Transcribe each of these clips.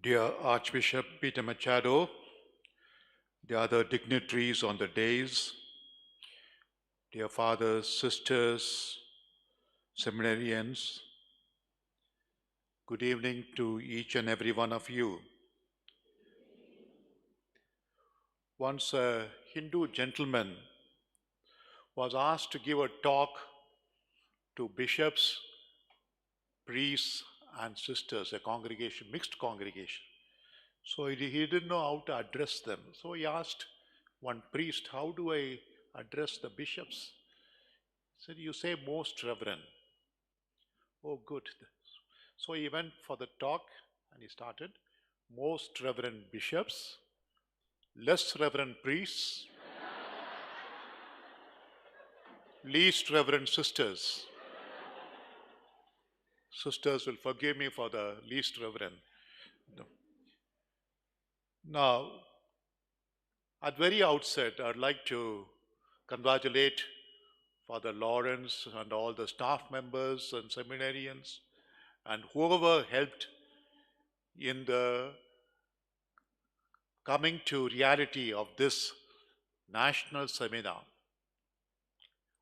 Dear Archbishop Peter Machado, the other dignitaries on the dais, dear fathers, sisters, seminarians, good evening to each and every one of you. Once a Hindu gentleman was asked to give a talk to bishops, priests, and sisters, a congregation, mixed congregation. So he didn't know how to address them. So he asked one priest, how do I address the bishops? He said, you say most reverend. Oh, good. So he went for the talk and he started, most reverend bishops, less reverend priests, least reverend sisters. Sisters will forgive me for the least reverend. Now, at very outset, I'd like to congratulate Father Lawrence and all the staff members and seminarians and whoever helped in the coming to reality of this national seminar.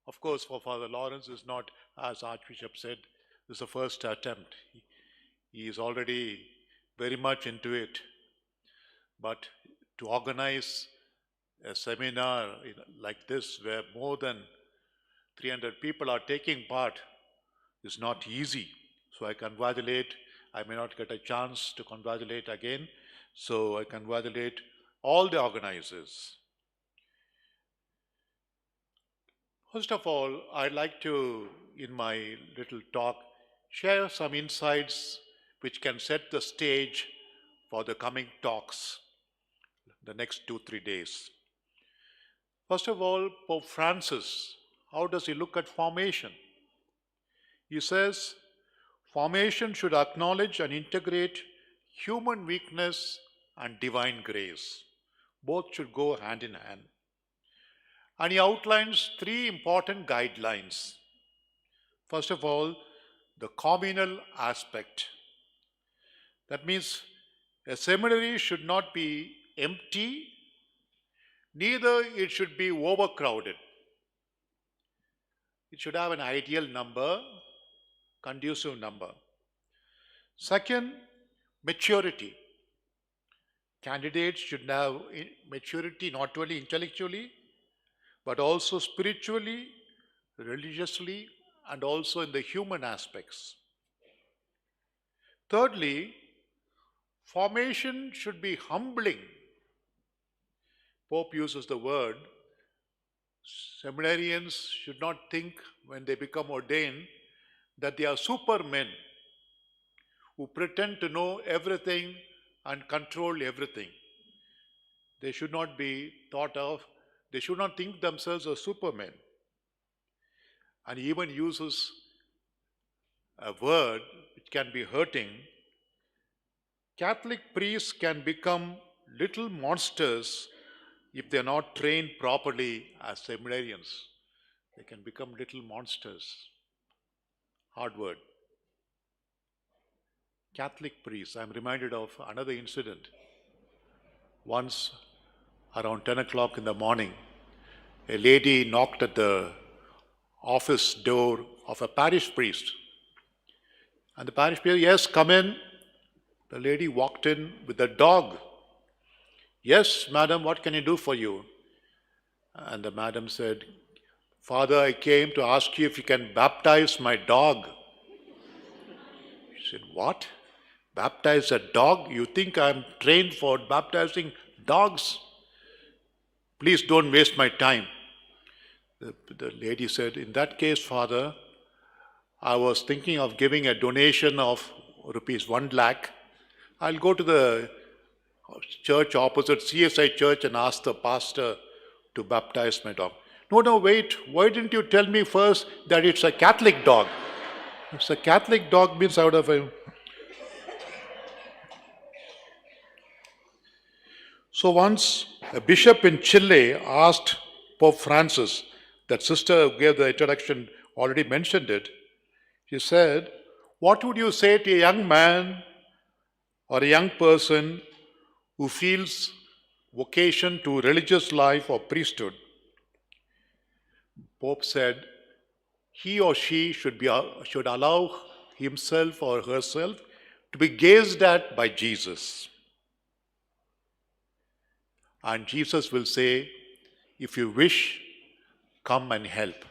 Of course, for Father Lawrence is not, as Archbishop said, this is the first attempt. He is already very much into it. But to organize a seminar like this, where more than 300 people are taking part, is not easy. So I may not get a chance to congratulate again. So I congratulate all the organizers. First of all, I'd like to, in my little talk, share some insights which can set the stage for the coming talks, the next 2-3 days. First of all, Pope Francis, how does he look at formation? He says, formation should acknowledge and integrate human weakness and divine grace. Both should go hand in hand. And he outlines 3 important guidelines. First of all, the communal aspect. That means a seminary should not be empty, neither it should be overcrowded. It should have an ideal number, conducive number. Second, maturity. Candidates should have maturity not only intellectually, but also spiritually, religiously, and also in the human aspects. Thirdly, formation should be humbling. Pope uses the word, seminarians should not think when they become ordained that they are supermen who pretend to know everything and control everything. They should not be they should not think themselves as supermen. And he even uses a word which can be hurting. Catholic priests can become little monsters if they are not trained properly as seminarians. They can become little monsters. Hard word. Catholic priests. I'm reminded of another incident. Once, around 10 o'clock in the morning, a lady knocked at the office door of a parish priest. And the parish priest, yes, come in. The lady walked in with a dog. Yes, madam, what can I do for you? And the madam said, Father, I came to ask you if you can baptize my dog. She said, what? Baptize a dog? You think I'm trained for baptizing dogs? Please don't waste my time. The lady said, in that case, Father, I was thinking of giving a donation of rupees 1 lakh. I'll go to the church opposite CSI church and ask the pastor to baptize my dog. No, wait. Why didn't you tell me first that it's a Catholic dog? It's a Catholic dog means I would have... So once a bishop in Chile asked Pope Francis, that sister who gave the introduction already mentioned it. She said, what would you say to a young man or a young person who feels vocation to religious life or priesthood, Pope said he or she should allow himself or herself to be gazed at by Jesus. And Jesus will say, if you wish, come and help.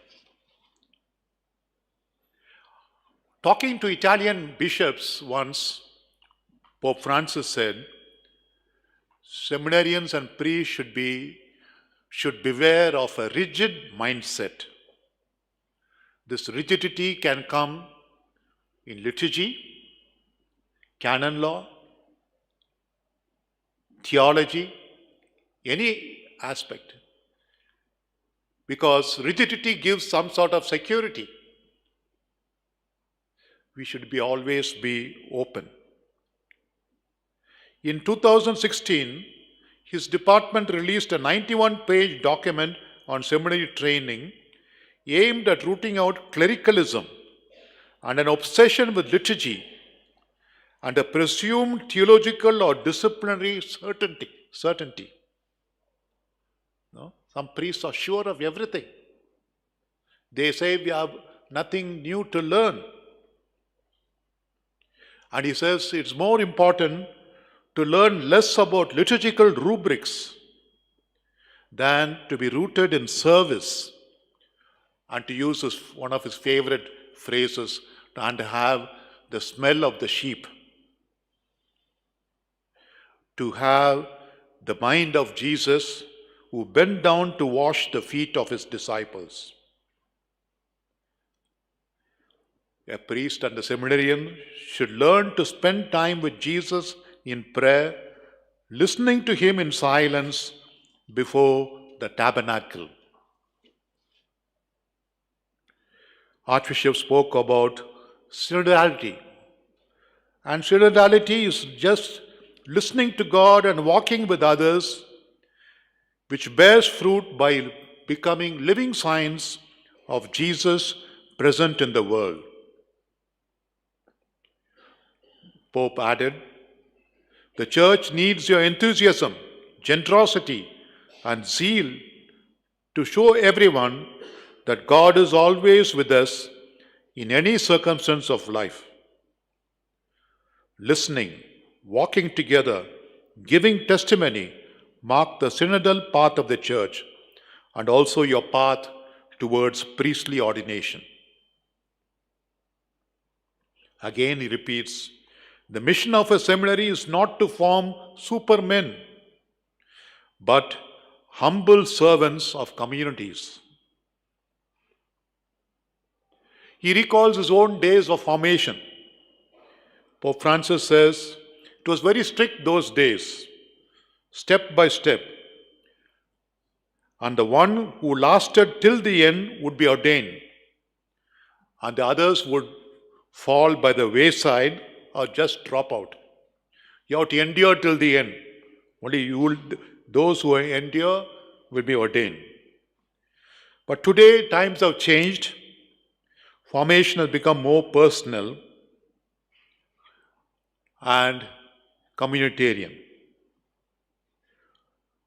Talking to Italian bishops once, Pope Francis said, seminarians and priests should beware of a rigid mindset. This rigidity can come in liturgy, canon law, theology, any aspect. Because rigidity gives some sort of security. We should always be open. In 2016, his department released a 91-page document on seminary training aimed at rooting out clericalism and an obsession with liturgy and a presumed theological or disciplinary certainty. No? Some priests are sure of everything. They say we have nothing new to learn. And he says it's more important to learn less about liturgical rubrics than to be rooted in service, and to use one of his favorite phrases, and have the smell of the sheep. To have the mind of Jesus, who bent down to wash the feet of his disciples. A priest and a seminarian should learn to spend time with Jesus in prayer, listening to him in silence before the tabernacle. Archbishop spoke about synodality. And synodality is just listening to God and walking with others, which bears fruit by becoming living signs of Jesus present in the world. Pope added, the Church needs your enthusiasm, generosity, and zeal to show everyone that God is always with us in any circumstance of life. Listening, walking together, giving testimony mark the synodal path of the Church and also your path towards priestly ordination. Again, he repeats, the mission of a seminary is not to form supermen, but humble servants of communities. He recalls his own days of formation. Pope Francis says, it was very strict those days, step by step. And the one who lasted till the end would be ordained, and the others would fall by the wayside or just drop out. You have to endure till the end. Only those who endure will be ordained. But today, times have changed. Formation has become more personal and communitarian.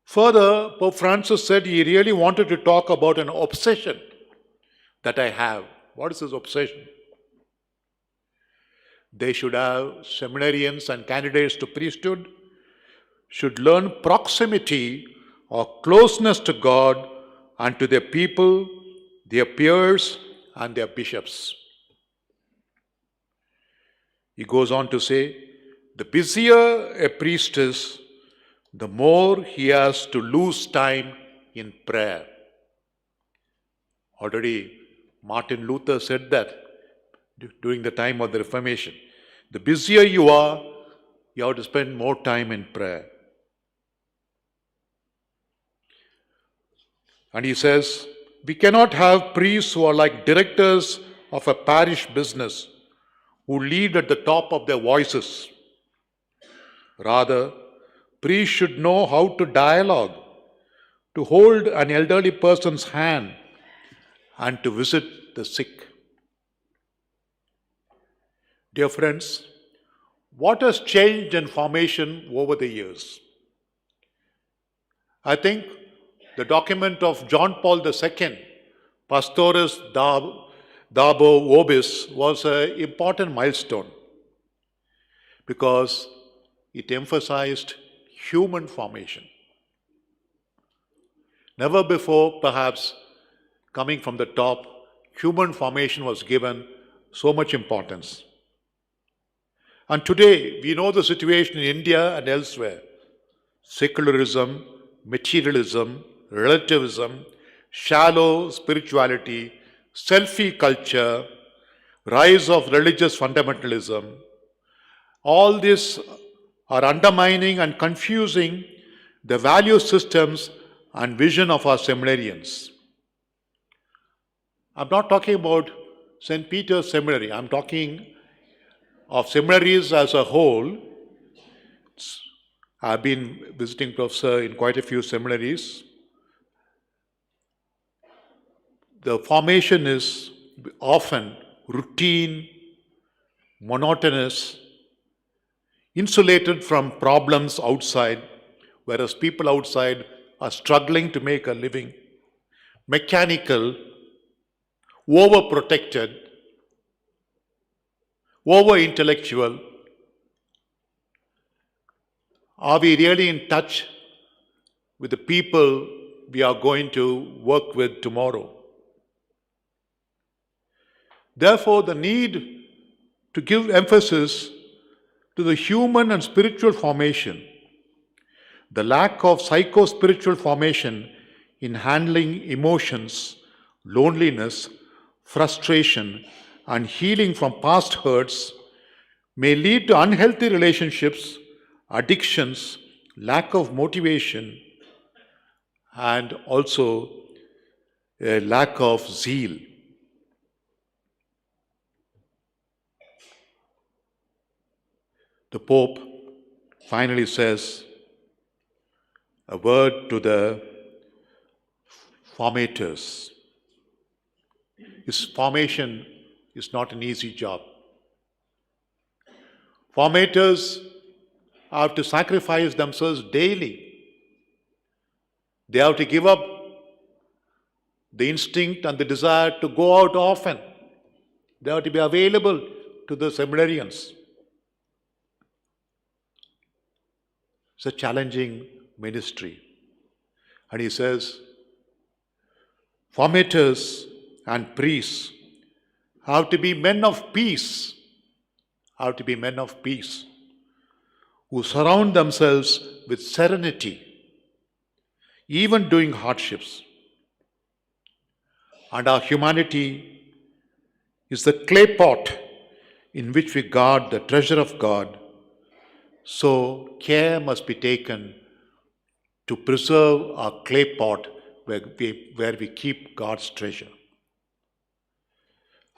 Further, Pope Francis said he really wanted to talk about an obsession that I have. What is this obsession? They should have, seminarians and candidates to priesthood should learn proximity or closeness to God and to their people, their peers, and their bishops. He goes on to say, the busier a priest is, the more he has to lose time in prayer. Already Martin Luther said that during the time of the Reformation. The busier you are, you have to spend more time in prayer. And he says, we cannot have priests who are like directors of a parish business, who lead at the top of their voices. Rather, priests should know how to dialogue, to hold an elderly person's hand, and to visit the sick. Dear friends, What has changed in formation over the years? I think the document of John Paul II, Pastoris Dabo Vobis, was an important milestone because it emphasized human formation. Never before, perhaps, coming from the top, human formation was given so much importance. And today, we know the situation in India and elsewhere. Secularism, materialism, relativism, shallow spirituality, selfie culture, rise of religious fundamentalism, all these are undermining and confusing the value systems and vision of our seminarians. I'm not talking about St. Peter's Seminary, I'm talking of seminaries as a whole. I've been visiting professor in quite a few seminaries. The formation is often routine, monotonous, insulated from problems outside, whereas people outside are struggling to make a living, mechanical, overprotected, over-intellectual. Are we really in touch with the people we are going to work with tomorrow? Therefore, the need to give emphasis to the human and spiritual formation, the lack of psycho-spiritual formation in handling emotions, loneliness, frustration, and healing from past hurts may lead to unhealthy relationships, addictions, lack of motivation, and also a lack of zeal. The Pope finally says a word to the formators. His formation is not an easy job. Formators have to sacrifice themselves daily. They have to give up the instinct and the desire to go out often. They have to be available to the seminarians. It's a challenging ministry. And he says, formators and priests have to be men of peace, who surround themselves with serenity, even during hardships. And our humanity is the clay pot in which we guard the treasure of God. So care must be taken to preserve our clay pot where we keep God's treasure.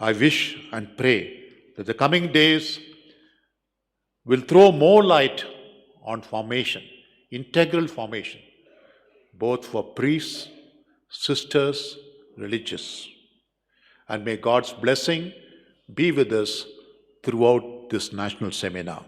I wish and pray that the coming days will throw more light on formation, integral formation, both for priests, sisters, religious. And may God's blessing be with us throughout this national seminar.